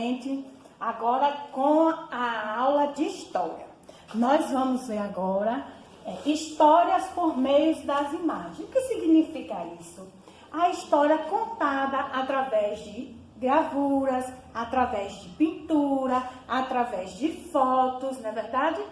novamente, agora com a aula de história. Nós vamos ver agora histórias por meio das imagens. O que significa isso? A história contada através de gravuras, através de pintura, através de fotos, não é verdade?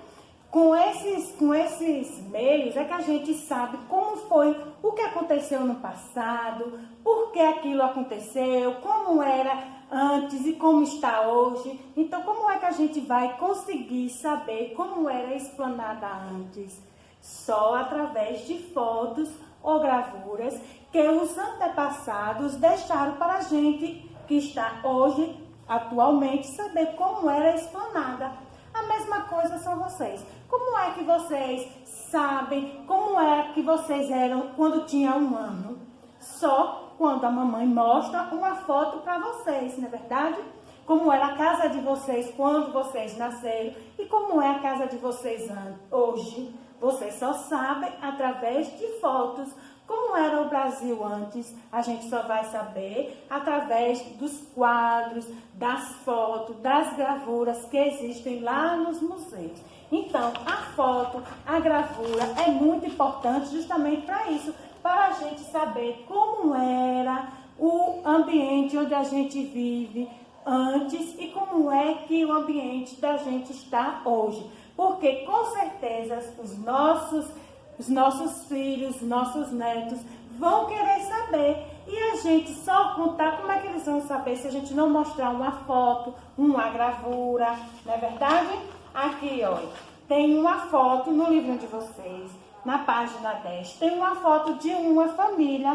Com esses meios é que a gente sabe como foi, o que aconteceu no passado, por que aquilo aconteceu, como era antes e como está hoje. Então, como é que a gente vai conseguir saber como era a esplanada antes? Só através de fotos ou gravuras que os antepassados deixaram para a gente que está hoje, atualmente, saber como era a esplanada. A mesma coisa são vocês. Como é que vocês sabem como é que vocês eram quando tinha 1 ano? Só quando a mamãe mostra uma foto para vocês, não é verdade? Como era a casa de vocês quando vocês nasceram e como é a casa de vocês hoje. Vocês só sabem através de fotos. Como era o Brasil antes, a gente só vai saber através dos quadros, das fotos, das gravuras que existem lá nos museus. Então, a foto, a gravura é muito importante justamente para isso, para a gente saber como era o ambiente onde a gente vive antes e como é que o ambiente da gente está hoje. Porque, com certeza, os nossos filhos, nossos netos vão querer saber. E a gente só contar, como é que eles vão saber se a gente não mostrar uma foto, uma gravura, não é verdade? Aqui, olha, tem uma foto no livro de vocês, na página 10, tem uma foto de uma família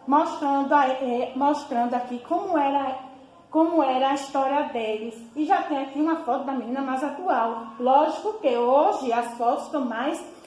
mostrando aqui como era a história deles. E já tem aqui uma foto da menina mais atual. Lógico que hoje as fotos estão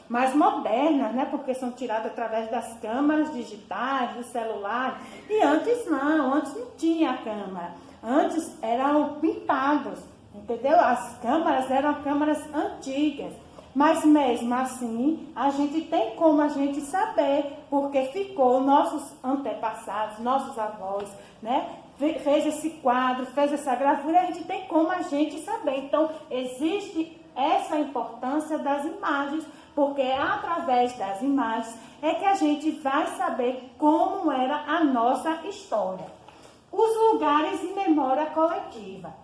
mais modernas, né? Porque são tiradas através das câmeras digitais, do celular. E antes não tinha câmera. Antes eram pintados, entendeu? As câmeras eram câmeras antigas. Mas mesmo assim, a gente tem como a gente saber, porque ficou nossos antepassados, nossos avós, né? Fez esse quadro, fez essa gravura, a gente tem como a gente saber. Então, existe essa importância das imagens, porque é através das imagens é que a gente vai saber como era a nossa história. Os lugares de memória coletiva.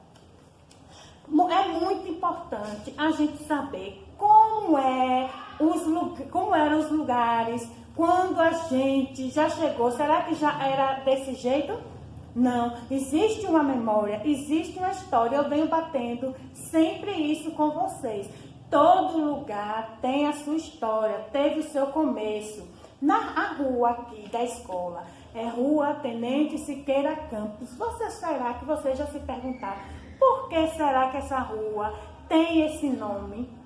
É muito importante a gente saber como eram os lugares quando a gente já chegou. Será que já era desse jeito? Não, existe uma memória, existe uma história. Eu venho batendo sempre isso com vocês. Todo lugar tem a sua história, teve o seu começo. Na rua aqui da escola, é Rua Tenente Siqueira Campos. Será que vocês já se perguntaram por que será que essa rua tem esse nome?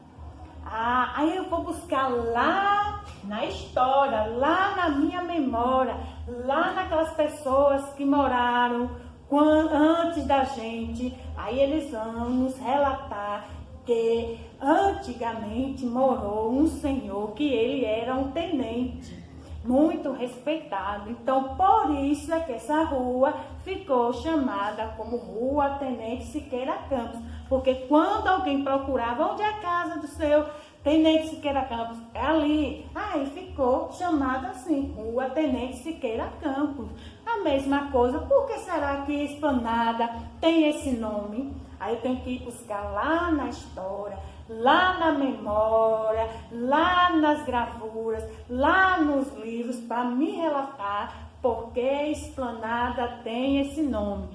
Aí eu vou buscar lá na história, lá na minha memória, lá naquelas pessoas que moraram antes da gente. Aí eles vão nos relatar que antigamente morou um senhor que ele era um tenente, muito respeitado. Então, por isso é que essa rua ficou chamada como Rua Tenente Siqueira Campos. Porque quando alguém procurava onde é a casa do seu Tenente Siqueira Campos, é ali. Aí ficou chamada assim, Rua Tenente Siqueira Campos. A mesma coisa, por que será que Esplanada tem esse nome? Aí eu tenho que ir buscar lá na história, lá na memória, lá nas gravuras, lá nos livros, para me relatar por que Esplanada tem esse nome.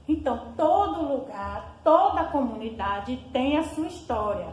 Então, todo lugar, toda comunidade tem a sua história.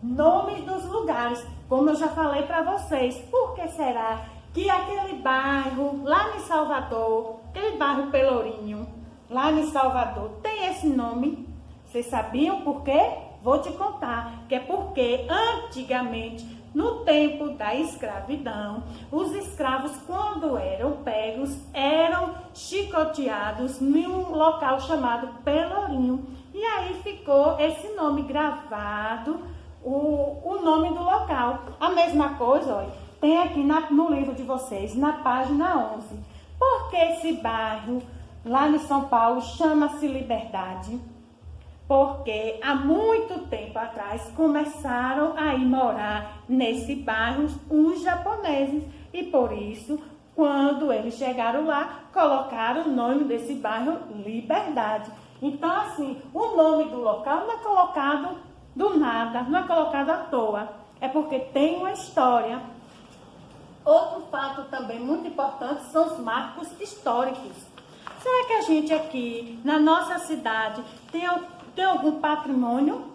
Nomes dos lugares, como eu já falei para vocês. Por que será que aquele bairro lá em Salvador, aquele bairro Pelourinho, lá em Salvador, tem esse nome? Vocês sabiam por quê? Vou te contar, que é porque antigamente, no tempo da escravidão, os escravos, quando eram pegos, eram chicoteados em um local chamado Pelourinho. E aí ficou esse nome gravado, o nome do local. A mesma coisa, olha, tem aqui no livro de vocês, na página 11. Por que esse bairro, lá em São Paulo, chama-se Liberdade? porque há muito tempo atrás começaram a ir morar nesse bairro os japoneses e por isso, quando eles chegaram lá, colocaram o nome desse bairro Liberdade. Então, assim, o nome do local não é colocado do nada, não é colocado à toa, é porque tem uma história. Outro fato também muito importante são os marcos históricos. Será que a gente aqui, na nossa cidade, tem algum patrimônio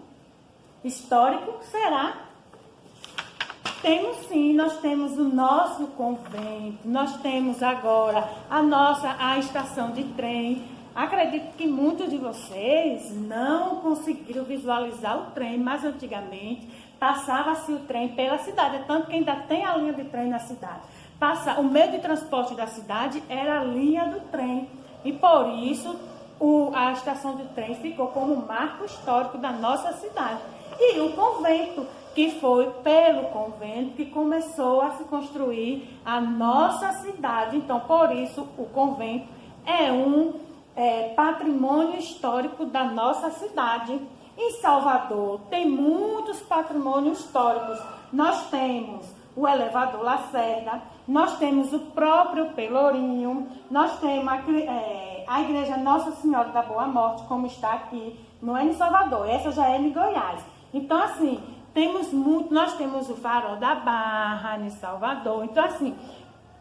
histórico? Será? Temos sim, nós temos o nosso convento, nós temos agora a estação de trem. Acredito que muitos de vocês não conseguiram visualizar o trem, mas antigamente passava-se o trem pela cidade, tanto que ainda tem a linha de trem na cidade. O meio de transporte da cidade era a linha do trem e por isso a estação de trem ficou como marco histórico da nossa cidade. E o convento, que foi pelo convento que começou a se construir a nossa cidade. Então, por isso, o convento é um patrimônio histórico da nossa cidade. Em Salvador, tem muitos patrimônios históricos. Nós temos o elevador Lacerda, nós temos o próprio Pelourinho, nós temos a igreja Nossa Senhora da Boa Morte, como está aqui, não é em Salvador, essa já é em Goiás. Então, assim, nós temos o Farol da Barra em Salvador. Então, assim,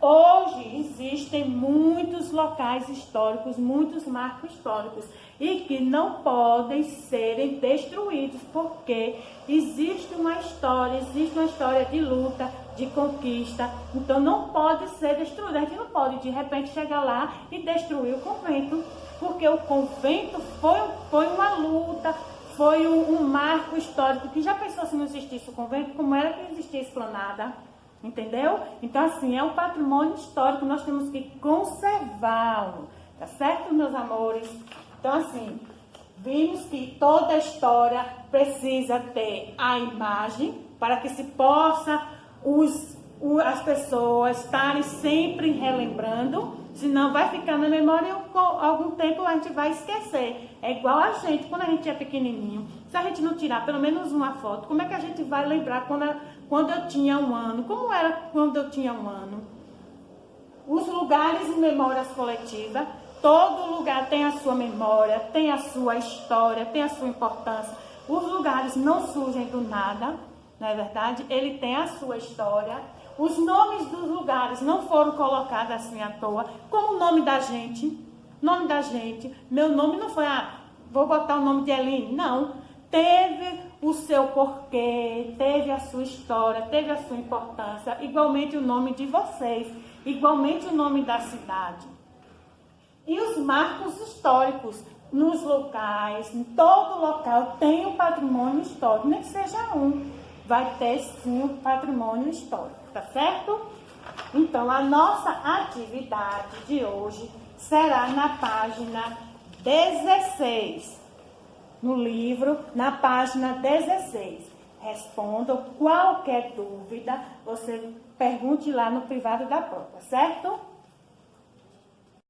hoje existem muitos locais históricos, muitos marcos históricos e que não podem serem destruídos, porque existe uma história de luta, de conquista, então não pode ser destruído. A gente não pode de repente chegar lá e destruir o convento, porque o convento foi uma luta, foi um marco histórico, que já pensou se não existisse o convento, como era que existia a Esplanada? Entendeu? Então, assim, é um patrimônio histórico, nós temos que conservá-lo, tá certo, meus amores? Então, assim, vimos que toda a história precisa ter a imagem, para que se possa as pessoas estarem sempre relembrando, senão vai ficar na memória e algum tempo a gente vai esquecer. É igual a gente, quando a gente é pequenininho, se a gente não tirar pelo menos uma foto, como é que a gente vai lembrar quando eu tinha 1 ano? Como era quando eu tinha 1 ano? Os lugares e memórias coletivas, todo lugar tem a sua memória, tem a sua história, tem a sua importância. Os lugares não surgem do nada, não é verdade? Ele tem a sua história. Os nomes dos lugares não foram colocados assim à toa, como o nome da gente. Nome da gente. Meu nome não foi, vou botar o nome de Eline. Não. Teve o seu porquê, teve a sua história, teve a sua importância. Igualmente o nome de vocês, igualmente o nome da cidade. E os marcos históricos nos locais, em todo local tem um patrimônio histórico, nem que seja um. Vai ter sim um patrimônio histórico, tá certo? Então, a nossa atividade de hoje será na página 16, no livro, na página 16. Respondam qualquer dúvida, você pergunte lá no privado da prova, certo?